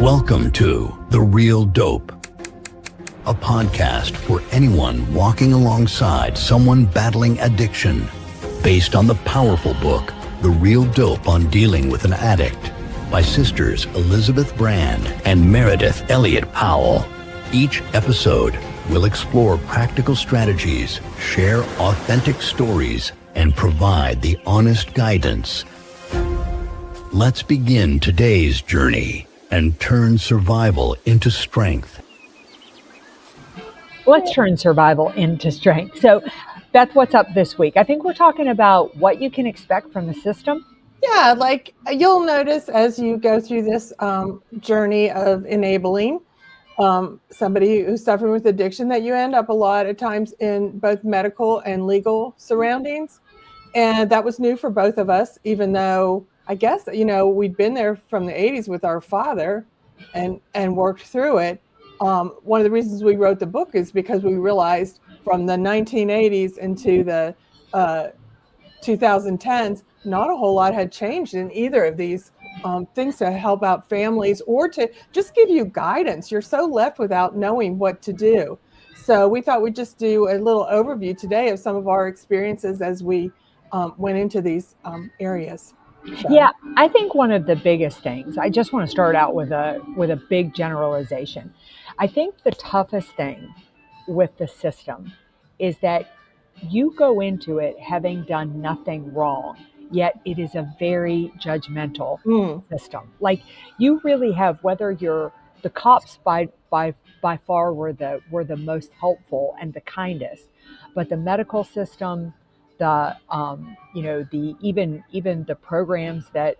Welcome to The Real Dope, a podcast for anyone walking alongside someone battling addiction, based on the powerful book, The Real Dope on Dealing with an Addict, by sisters Elizabeth Brand and Meridith Elliott Powell. Each episode will explore practical strategies, share authentic stories, and provide the honest guidance. Let's begin today's journey and turn survival into strength. Let's turn survival into strength. So, Beth, what's up this week? I think we're talking about what you can expect from the system. Yeah, like you'll notice as you go through this journey of enabling somebody who's suffering with addiction that you end up a lot of times in both medical and legal surroundings. And that was new for both of us, even though I guess, we'd been there from the 80s with our father and worked through it. One of the reasons we wrote the book is because we realized from the 1980s into the 2010s, not a whole lot had changed in either of these things to help out families or to just give you guidance. You're so left without knowing what to do. So we thought we'd just do a little overview today of some of our experiences as we went into these areas. So. Yeah, I think one of the biggest things, I just want to start out with a big generalization. I think the toughest thing with the system is that you go into it having done nothing wrong, yet it is a very judgmental system. Like you really have, whether you're the cops by far were the most helpful and the kindest, but the medical system, the the even the programs that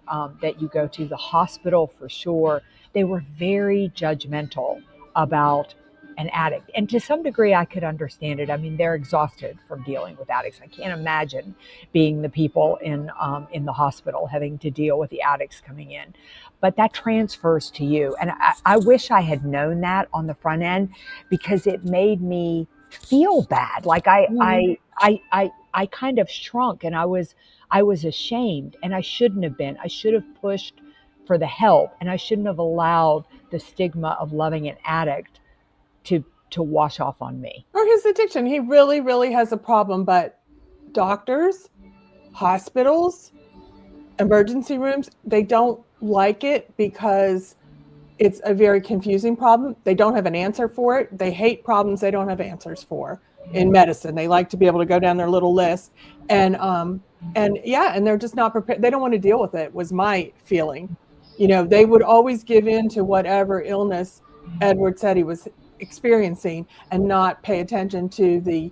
you go to, the hospital for sure, they were very judgmental about an addict. And to some degree, I could understand it. I mean, they're exhausted from dealing with addicts. I can't imagine being the people in the hospital having to deal with the addicts coming in. But that transfers to you. And I wish I had known that on the front end, because it made me feel bad. Like I kind of shrunk, and I was ashamed, and I shouldn't have been. I should have pushed for the help, and I shouldn't have allowed the stigma of loving an addict to wash off on me. Or his addiction. He really, really has a problem, but doctors, hospitals, emergency rooms, they don't like it because it's a very confusing problem. They don't have an answer for it. They hate problems they don't have answers for in medicine. They like to be able to go down their little list and they're just not prepared. They don't want to deal with it, was my feeling. They would always give in to whatever illness Edward said he was experiencing and not pay attention to the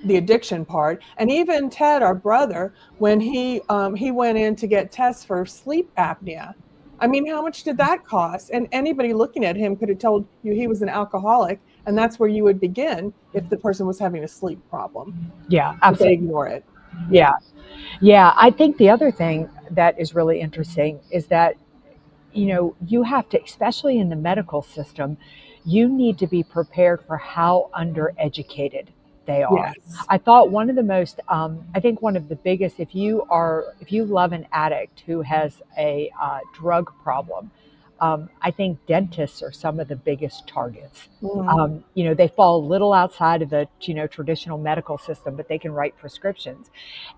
addiction part. And even Ted, our brother, when he went in to get tests for sleep apnea, I mean, how much did that cost? And anybody looking at him could have told you he was an alcoholic, and that's where you would begin if the person was having a sleep problem. Yeah, absolutely. They ignore it. Yeah. I think the other thing that is really interesting is that you have to, especially in the medical system, you need to be prepared for how undereducated they are. Yes. I thought one of the most, I think one of the biggest, if you love an addict who has a drug problem, I think dentists are some of the biggest targets. They fall a little outside of the traditional medical system, but they can write prescriptions.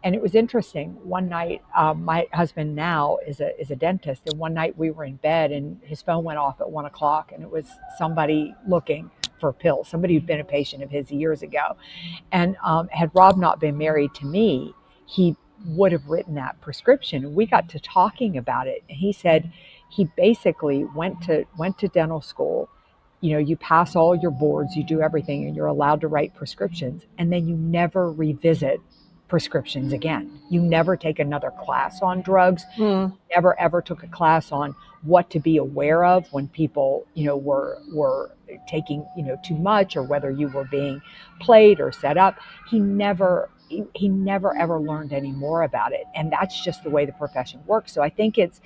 And it was interesting. One night, my husband now is a dentist, and one night we were in bed, and his phone went off at 1 o'clock, and it was somebody looking for pills, somebody who'd been a patient of his years ago. And had Rob not been married to me, he would have written that prescription. We got to talking about it, and he said he basically went to dental school. You pass all your boards, you do everything, and you're allowed to write prescriptions, and then you never revisit prescriptions again. You never take another class on drugs. Never ever took a class on what to be aware of when people were taking too much, or whether you were being played or set up. He never ever learned any more about it, and that's just the way the profession works. So I think it's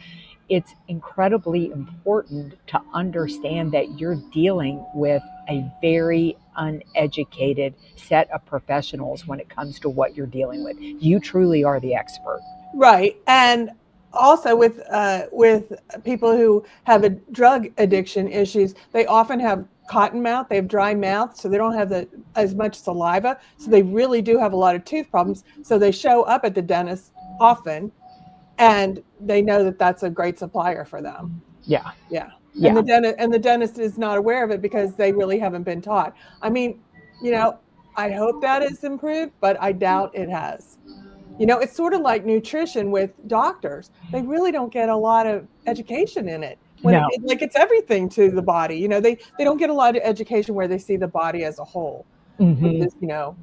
incredibly important to understand that you're dealing with a very uneducated set of professionals when it comes to what you're dealing with. You truly are the expert. Right. And also with people who have a drug addiction issues, they often have cotton mouth, they have dry mouth, so they don't have as much saliva, so they really do have a lot of tooth problems. So they show up at the dentist often, and they know that that's a great supplier for them. Yeah. Yeah. Yeah. And the dentist is not aware of it because they really haven't been taught. I mean, I hope that is improved, but I doubt it has. It's sort of like nutrition with doctors. They really don't get a lot of education in it. No. Like it's everything to the body. They don't get a lot of education where they see the body as a whole, which is,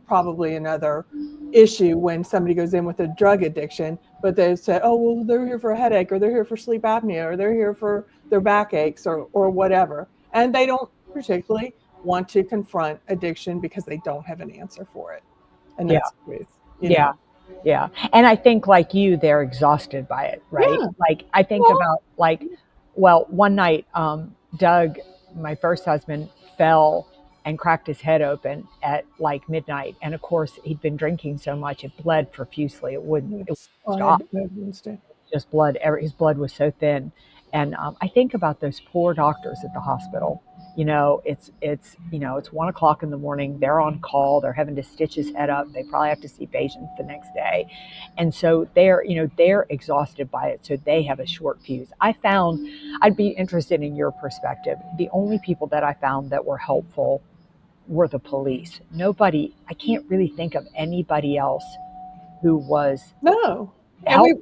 probably another issue when somebody goes in with a drug addiction, but they say, oh, well, they're here for a headache, or they're here for sleep apnea, or they're here for their backaches, or whatever. And they don't particularly want to confront addiction because they don't have an answer for it. And that's the truth. Yeah. Yeah. And I think like you, they're exhausted by it, right? Yeah. Like I think about one night, Doug, my first husband, fell and cracked his head open at like midnight. And of course he'd been drinking so much, it bled profusely. It wouldn't stop. Just blood. His blood was so thin. And I think about those poor doctors at the hospital. It's 1 o'clock in the morning. They're on call. They're having to stitch his head up. They probably have to see patients the next day, and so they're exhausted by it. So they have a short fuse. I'd be interested in your perspective. The only people that I found that were helpful were the police. Nobody. I can't really think of anybody else who was no. And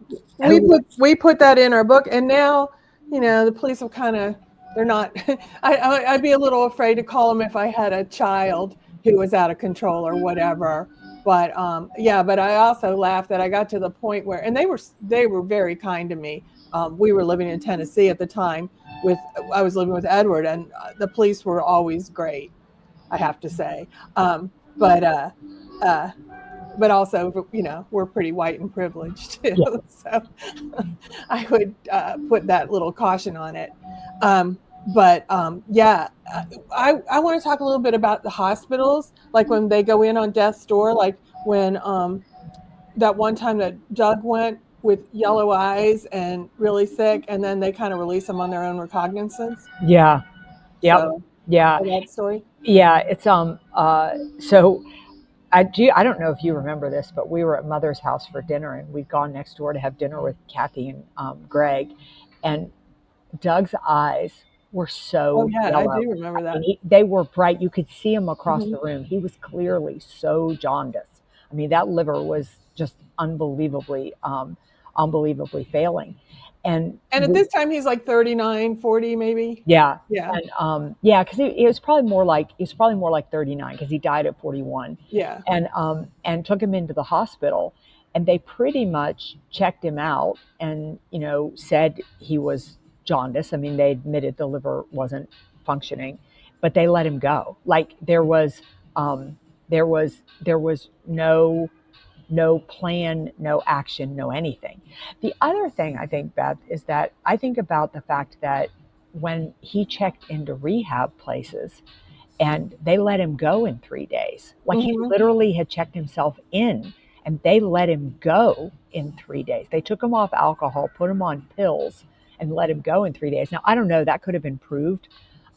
we put that in our book, and now the police have kind of. They're not. I'd be a little afraid to call them if I had a child who was out of control or whatever. But but I also laughed that I got to the point where, and they were very kind to me. We were living in Tennessee at the time. I was living with Edward, and the police were always great, I have to say. But also, we're pretty white and privileged too. Yeah. So I would put that little caution on it. I want to talk a little bit about the hospitals, like when they go in on death's door, like when that one time that Doug went with yellow eyes and really sick, and then they kind of release them on their own recognizance. Yeah. Yeah. So, yeah. That story. Yeah. It's so I don't know if you remember this, but we were at Mother's house for dinner, and we'd gone next door to have dinner with Kathy and Greg, and Doug's eyes were so yellow. I do remember that. They were bright. You could see him across the room. He was clearly so jaundiced. I mean, that liver was just unbelievably failing. And at this time he's like 39, 40 maybe. Yeah. Yeah. And because it was probably more like 39 because he died at 41. Yeah. And took him into the hospital, and they pretty much checked him out and said he was jaundice. I mean, they admitted the liver wasn't functioning, but they let him go. Like there was no plan, no action, no anything. The other thing I think, Beth, is that I think about the fact that when he checked into rehab places and they let him go in 3 days, like he literally had checked himself in and they let him go in 3 days. They took him off alcohol, put him on pills, and let him go in 3 days. Now, I don't know, that could have been proved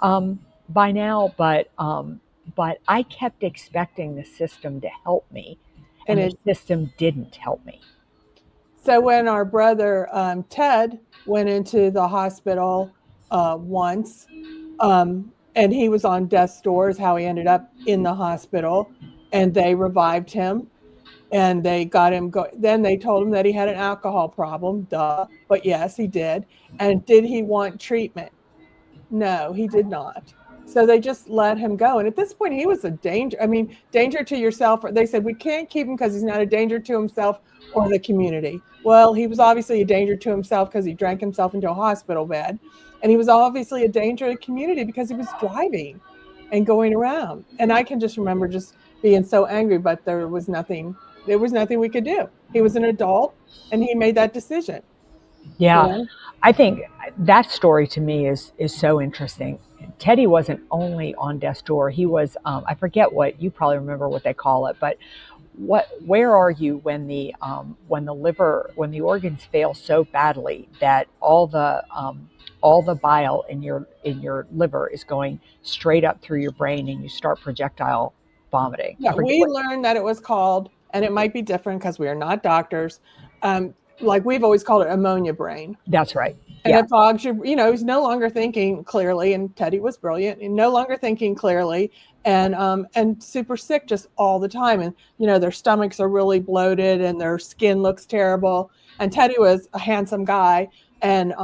by now, but I kept expecting the system to help me. And the system didn't help me. So when our brother Ted went into the hospital once, and he was on death's door, is how he ended up in the hospital, and they revived him, and they got him then they told him that he had an alcohol problem, but yes, he did. And did he want treatment? No, he did not. So they just let him go. And at this point, he was a danger. I mean, danger to yourself. They said, we can't keep him because he's not a danger to himself or the community. Well, he was obviously a danger to himself because he drank himself into a hospital bed. And he was obviously a danger to the community because he was driving and going around. And I can just remember just being so angry, but there was nothing we could do. He was an adult and he made that decision. Yeah. I think that story to me is so interesting. Teddy wasn't only on death's door. He was, I forget what, you probably remember what they call it, but where are you when the organs fail so badly that all the bile in your liver is going straight up through your brain and you start projectile vomiting? Yeah, we learned that it was called, and it might be different because we are not doctors. Like we've always called it ammonia brain. That's right. And Yeah. it fogs your, he's no longer thinking clearly. And Teddy was brilliant and no longer thinking clearly and super sick just all the time. And, their stomachs are really bloated and their skin looks terrible. And Teddy was a handsome guy and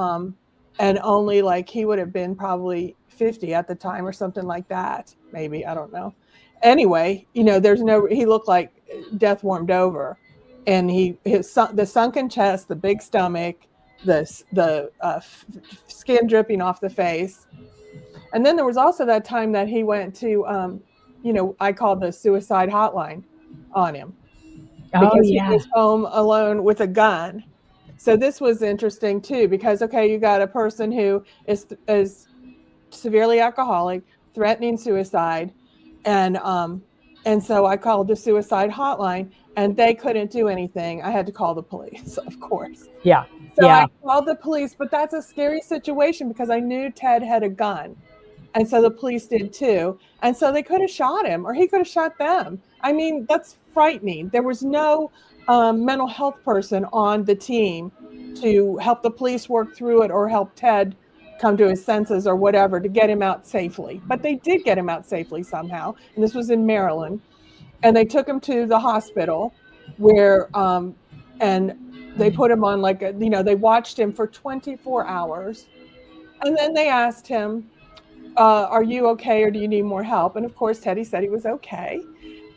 only like he would have been probably 50 at the time or something like that. Maybe, I don't know. Anyway, he looked like death warmed over, and the sunken chest, the big stomach, the skin dripping off the face. And then there was also that time that he went to, I called the suicide hotline on him because he was home alone with a gun. So this was interesting too, because, okay, you got a person who is severely alcoholic, threatening suicide. And so I called the suicide hotline and they couldn't do anything. I had to call the police, of course. Yeah. So I called the police, but that's a scary situation because I knew Ted had a gun. And so the police did too. And so they could have shot him or he could have shot them. I mean, that's frightening. There was no mental health person on the team to help the police work through it or help Ted come to his senses or whatever to get him out safely. But they did get him out safely somehow. And this was in Maryland. And they took him to the hospital where, and they put him on they watched him for 24 hours. And then they asked him, are you okay or do you need more help? And of course, Teddy said he was okay.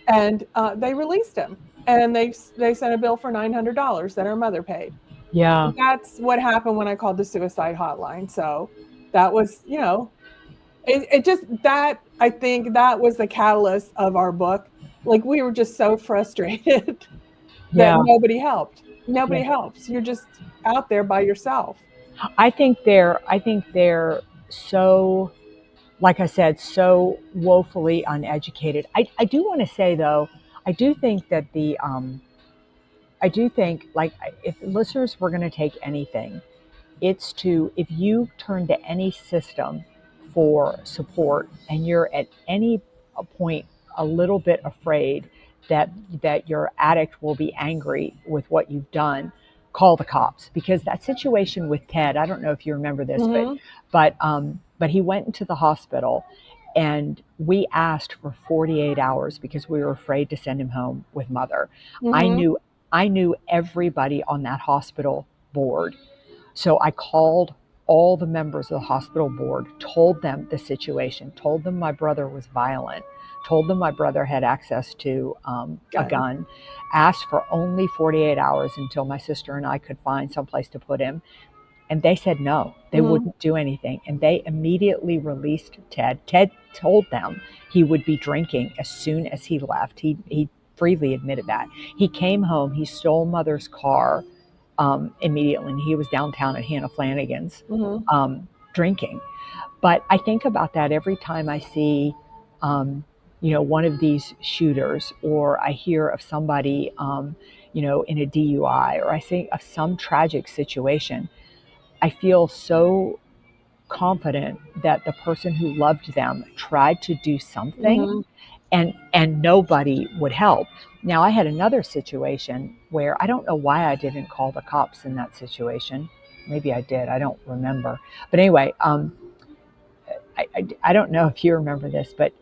And they released him. And they sent a bill for $900 that her mother paid. Yeah. And that's what happened when I called the suicide hotline. So that was, it just, that, I think that was the catalyst of our book. Like we were just so frustrated that nobody helped. Nobody helps. You're just out there by yourself. I think they're so, like I said, so woefully uneducated. I do want to say though, I do think that like if listeners were going to take anything, it's if you turn to any system for support and you're at any point a little bit afraid that your addict will be angry with what you've done, call the cops. Because that situation with Ted, I don't know if you remember this, but he went into the hospital and we asked for 48 hours because we were afraid to send him home with mother. I knew everybody on that hospital board. So I called all the members of the hospital board, told them the situation, told them my brother was violent, told them my brother had access to a gun, asked for only 48 hours until my sister and I could find someplace to put him. And they said no, they wouldn't do anything. And they immediately released Ted. Ted told them he would be drinking as soon as he left. He freely admitted that. He came home, he stole mother's car immediately. And he was downtown at Hannah Flanagan's drinking. But I think about that every time I see, one of these shooters, or I hear of somebody, in a DUI, or I think of some tragic situation. I feel so confident that the person who loved them tried to do something and nobody would help. Now, I had another situation where I don't know why I didn't call the cops in that situation. Maybe I did. I don't remember. But anyway, I don't know if you remember this, but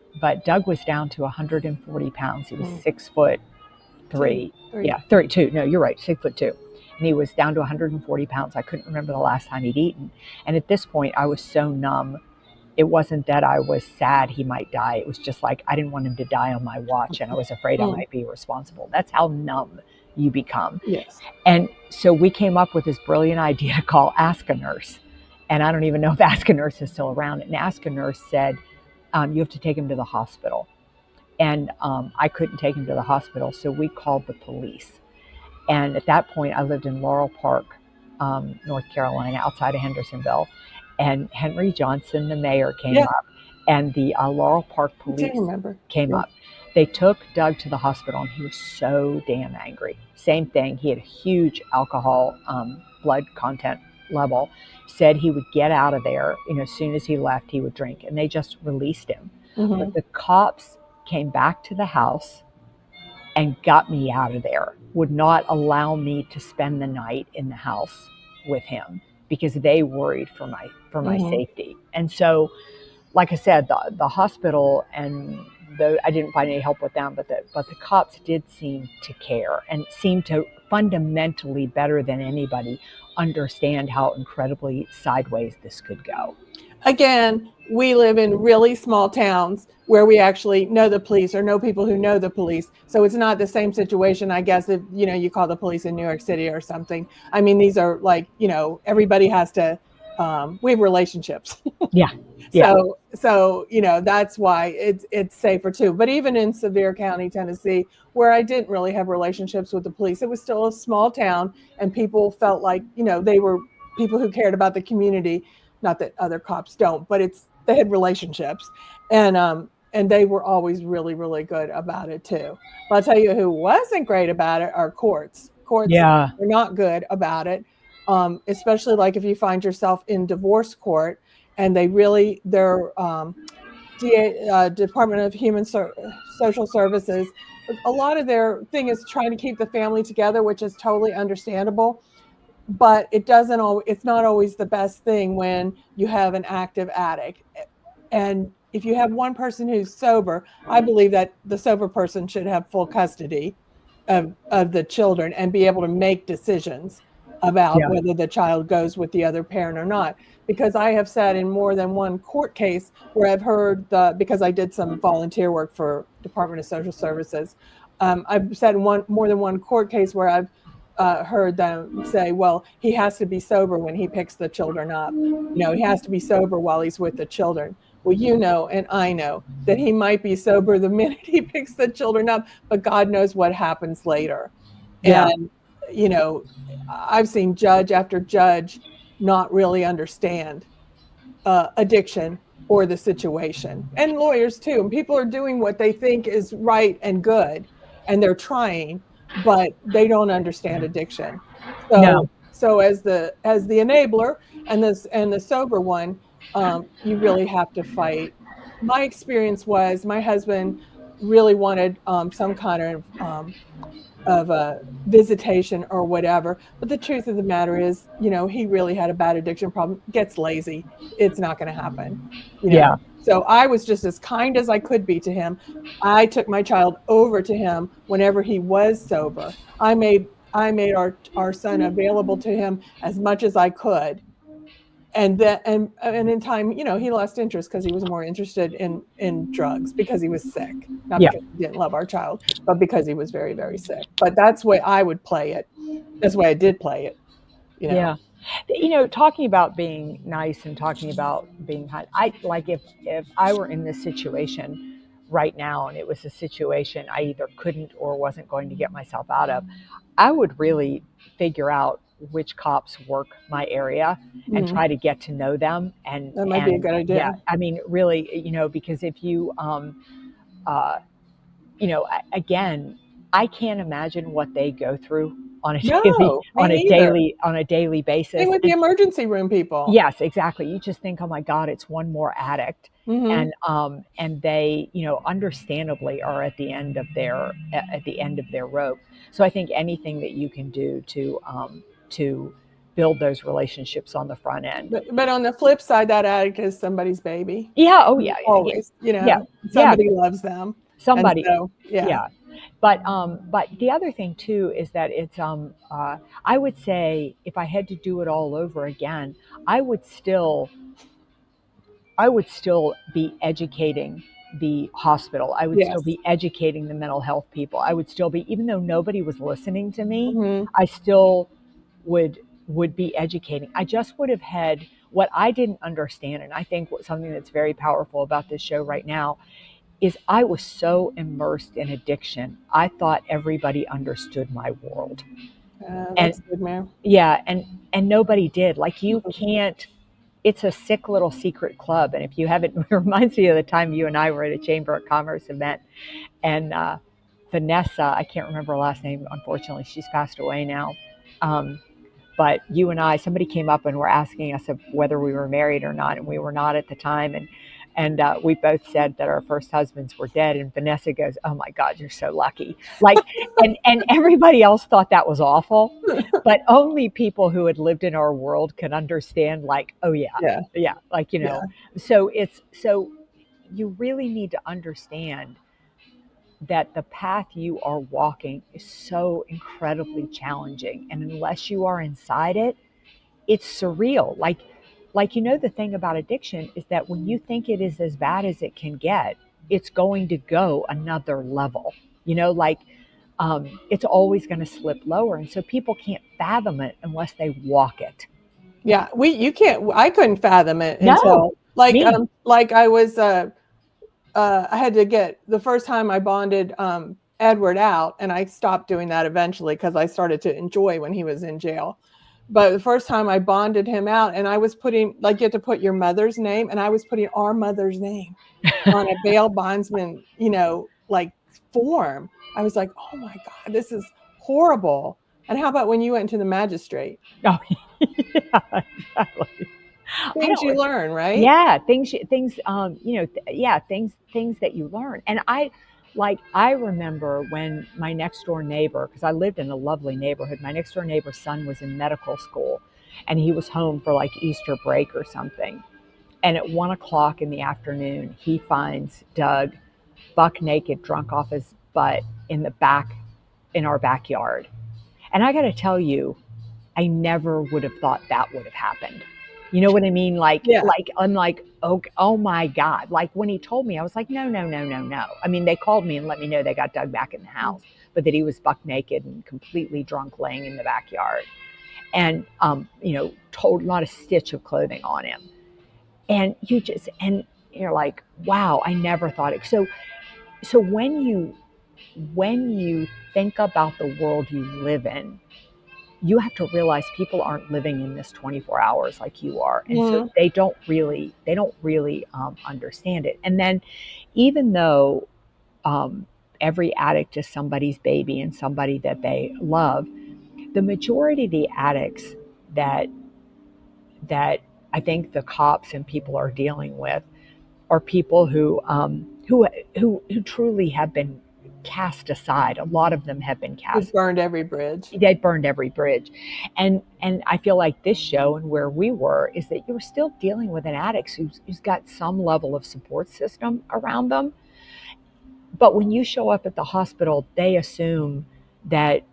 Doug was down to 140 pounds. He was 6'3". Yeah, 32. No, you're right, 6'2". And he was down to 140 pounds. I couldn't remember the last time he'd eaten. And at this point, I was so numb. It wasn't that I was sad he might die. It was just like I didn't want him to die on my watch, and I was afraid I might be responsible. That's how numb you become. Yes. And so we came up with this brilliant idea to call Ask a Nurse. And I don't even know if Ask a Nurse is still around. And Ask a Nurse said, you have to take him to the hospital. And I couldn't take him to the hospital, so we called the police. And at that point, I lived in Laurel Park, North Carolina, outside of Hendersonville. And Henry Johnson, the mayor, came up, and the Laurel Park police came up. They took Doug to the hospital, and he was so damn angry. Same thing. He had a huge alcohol blood content level. Said he would get out of there. As soon as he left, he would drink, and they just released him. But the cops came back to the house and got me out of there. Would not allow me to spend the night in the house with him because they worried for my safety. And so, like I said, the hospital and I didn't find any help with them, but the cops did seem to care and seemed to fundamentally, better than anybody, understand how incredibly sideways this could go. Again, we live in really small towns where we actually know the police or know people who know the police. So it's not the same situation, I guess, if you call the police in New York City or something. I mean, these are like, everybody has to, we have relationships. Yeah. Yeah. So that's why it's safer too. But even in Sevier County, Tennessee, where I didn't really have relationships with the police, it was still a small town, and people felt like, they were people who cared about the community. Not that other cops don't, but they had relationships, and they were always really, really good about it too. But I'll tell you who wasn't great about it are courts. Courts are not good about it, especially like if you find yourself in divorce court, and their Department of Human Social Services, a lot of their thing is trying to keep the family together, which is totally understandable. But it's not always the best thing when you have an active addict. And if you have one person who's sober, I believe that the sober person should have full custody of the children and be able to make decisions about whether the child goes with the other parent or not. Because I have sat in more than one court case where I've heard because I did some volunteer work for Department of Social Services. I've sat in more than one court case where I've heard them say, well, he has to be sober when he picks the children up. He has to be sober while he's with the children. Well, and I know that he might be sober the minute he picks the children up, but God knows what happens later. Yeah. And, I've seen judge after judge not really understand addiction or the situation, and lawyers too. And people are doing what they think is right and good, and they're trying, but they don't understand addiction. So as the enabler and the sober one, you really have to fight. My experience was my husband really wanted some kind of a visitation or whatever. But the truth of the matter is, he really had a bad addiction problem, gets lazy. It's not going to happen. So I was just as kind as I could be to him. I took my child over to him whenever he was sober. I made our son available to him as much as I could. And in time, he lost interest because he was more interested in drugs because he was sick, not because he didn't love our child, but because he was very, very sick. But that's the way I would play it. That's the way I did play it. Yeah. Talking about being nice and talking about being kind, if I were in this situation right now and it was a situation I either couldn't or wasn't going to get myself out of, I would really figure out which cops work my area and try to get to know them. And that might be a good idea. Yeah, I mean, really, because if you, again, I can't imagine what they go through on a daily basis. Same with the emergency room people. Yes, exactly. You just think, oh my God, it's one more addict, and they, understandably are at the end of their rope. So I think anything that you can do to build those relationships on the front end. But on the flip side, that addict is somebody's baby. Yeah. Oh yeah. Always. Somebody loves them. Somebody. So, But the other thing too is that it's I would say if I had to do it all over again, I would still be educating the hospital. I would still be educating the mental health people. I would still be, even though nobody was listening to me, I still would be educating. I just would have had what I didn't understand, and I think something that's very powerful about this show right now is I was so immersed in addiction. I thought everybody understood my world. That's good, man. Yeah, and nobody did. Like you can't. it's a sick little secret club. And if you haven't, it reminds me of the time you and I were at a Chamber of Commerce event, and Vanessa, I can't remember her last name, unfortunately, she's passed away now. But you and I, somebody came up and were asking us whether we were married or not, and we were not at the time. And we both said that our first husbands were dead. And Vanessa goes, "Oh my God, you're so lucky!" Like, and everybody else thought that was awful, but only people who had lived in our world can understand. Like, oh Yeah. yeah, like Yeah. So you really need to understand that the path you are walking is so incredibly challenging, and unless you are inside it, it's surreal. Like the thing about addiction is that when you think it is as bad as it can get, it's going to go another level. Like, it's always going to slip lower, and so people can't fathom it unless they walk it. Yeah, you can't. I couldn't fathom it No, until like me. like I was I had to get the first time I bonded Edward out, and I stopped doing that eventually because I started to enjoy when he was in jail. But the first time I bonded him out, and I was putting, like, you have to put your mother's name, and I was putting our mother's name on a bail bondsman, like, form. I was like, oh my God, this is horrible. And how about when you went to the magistrate? Oh, yeah, exactly. Things you learn, right? Yeah, things, yeah, things that you learn. And I remember when my next door neighbor, because I lived in a lovely neighborhood, my next door neighbor's son was in medical school, and he was home for like Easter break or something. And at 1 o'clock in the afternoon, he finds Doug buck naked, drunk off his butt in our backyard. And I got to tell you, I never would have thought that would have happened. You know what I mean? Yeah. I'm like, oh my God. Like, when he told me, I was like, no, no, no, no, no. I mean, they called me and let me know they got Doug back in the house, but that he was buck naked and completely drunk laying in the backyard. And, told not a stitch of clothing on him. And you're like, wow, I never thought it. So when you think about the world you live in, you have to realize people aren't living in this 24 hours like you are, and so they don't really understand it. And then, even though every addict is somebody's baby and somebody that they love, the majority of the addicts that I think the cops and people are dealing with are people who truly have been cast aside. A lot of them have been cast. Burned every bridge. They burned every bridge. And I feel like this show and where we were is that you're still dealing with an addict who's got some level of support system around them. But when you show up at the hospital, they assume that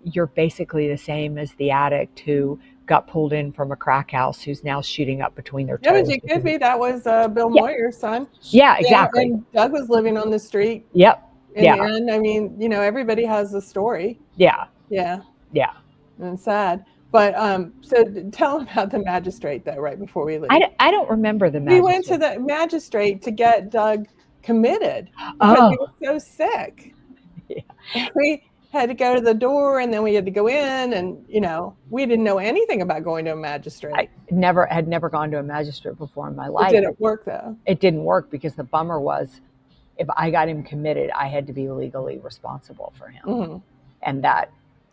you're basically the same as the addict who got pulled in from a crack house who's now shooting up between their toes. Yeah, it could be. That was Bill Moyer's son. Yeah, exactly. And Doug was living on the street. Yep. In the end, I mean, everybody has a story. Yeah. Yeah. Yeah. And sad. But so tell him about the magistrate, though, right before we leave. I don't remember the magistrate. We went to the magistrate to get Doug committed because he was so sick. Yeah. We had to go to the door, and then we had to go in, and we didn't know anything about going to a magistrate. I had never gone to a magistrate before in my life. It didn't work, though. It didn't work because the bummer was, if I got him committed, I had to be legally responsible for him, and that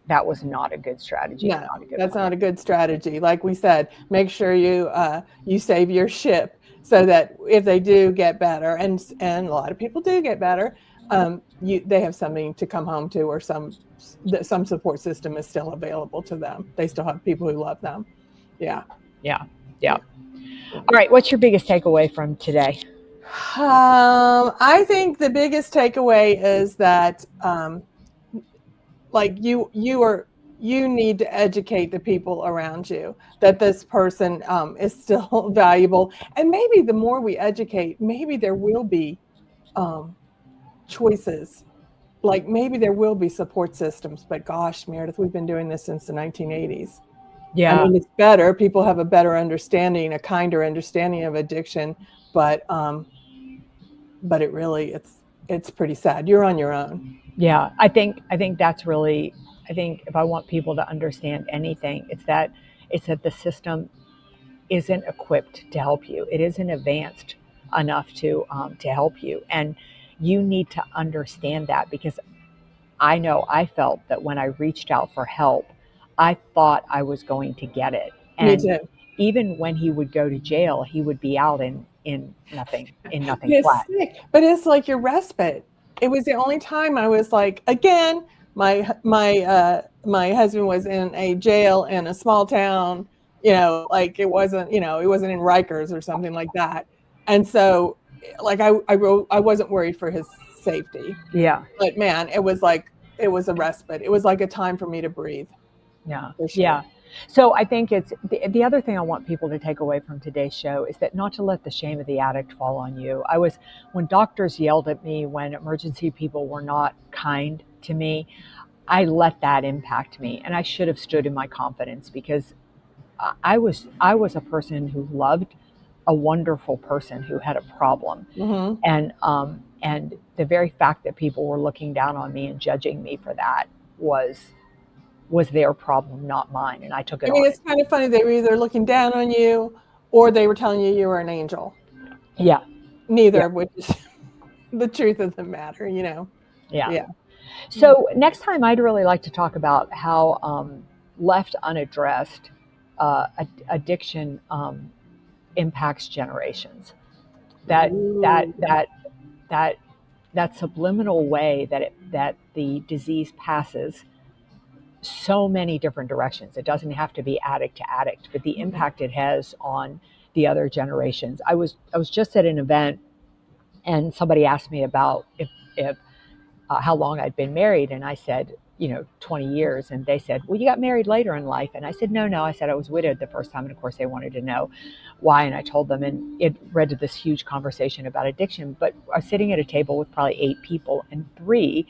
was not a good strategy. No, that's not a good strategy. Like we said, make sure you save your ship so that if they do get better, and a lot of people do get better, they have something to come home to, or some support system is still available to them. They still have people who love them. Yeah. All right, what's your biggest takeaway from today? I think the biggest takeaway is that you need to educate the people around you that this person is still valuable. And maybe the more we educate, maybe there will be choices. Like, maybe there will be support systems. But gosh, Meridith, we've been doing this since the 1980s. Yeah. I mean, it's better. People have a better understanding, a kinder understanding of addiction. But it really, it's pretty sad. You're on your own. Yeah, I think that's really, I think if I want people to understand anything, it's that the system isn't equipped to help you. It isn't advanced enough to help you, and you need to understand that, because I know I felt that when I reached out for help, I thought I was going to get it. Me And too. even when he would go to jail, he would be out in nothing It's flat. sick, but it's like your respite. It was the only time I was like, again, my husband was in a jail in a small town, like it wasn't in Rikers or something like that. And so like I wasn't worried for his safety. Yeah. But man, it was a respite. It was like a time for me to breathe, Yeah. for sure. Yeah. So I think it's the other thing I want people to take away from today's show is that not to let the shame of the addict fall on you. When doctors yelled at me, when emergency people were not kind to me, I let that impact me, and I should have stood in my confidence, because I was a person who loved a wonderful person who had a problem, Mm-hmm. and the very fact that people were looking down on me and judging me for that was their problem, not mine, and I took it I mean, on. it's kind of funny. They were either looking down on you or they were telling you were an angel. Yeah. Neither Yeah. of which is the truth of the matter, Yeah. Yeah. So next time, I'd really like to talk about how left unaddressed, addiction impacts generations. That that Ooh. that that that subliminal way that the disease passes so many different directions. It doesn't have to be addict to addict, but the impact it has on the other generations. I was just at an event, and somebody asked me about if how long I'd been married, and I said, 20 years, and they said, well, you got married later in life, and I said, no, I said I was widowed the first time, and of course they wanted to know why, and I told them, and it led to this huge conversation about addiction. But I was sitting at a table with probably 8 people, and 3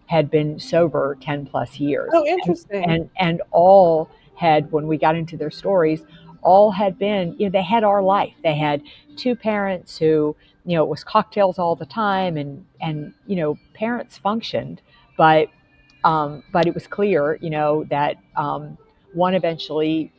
had been sober 10 plus years, Oh, interesting. and all had, when we got into their stories, all had been, they had our life. They had 2 parents who, it was cocktails all the time, and parents functioned, but it was clear, that one eventually,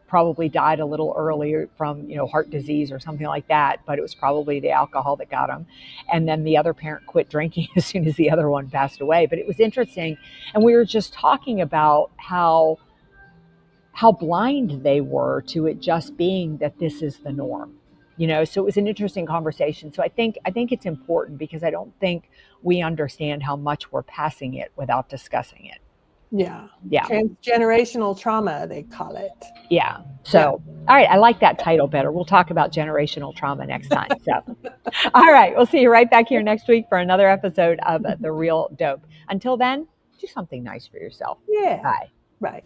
probably died a little earlier from, heart disease or something like that, but it was probably the alcohol that got him. And then the other parent quit drinking as soon as the other one passed away. But it was interesting, and we were just talking about how blind they were to it just being that this is the norm. So it was an interesting conversation. So I think it's important, because I don't think we understand how much we're passing it without discussing it. Yeah. Yeah. Transgenerational trauma, they call it. Yeah. So, all right, I like that title better. We'll talk about generational trauma next time. So, all right, we'll see you right back here next week for another episode of The Real Dope. Until then, do something nice for yourself. Yeah. Bye. Right.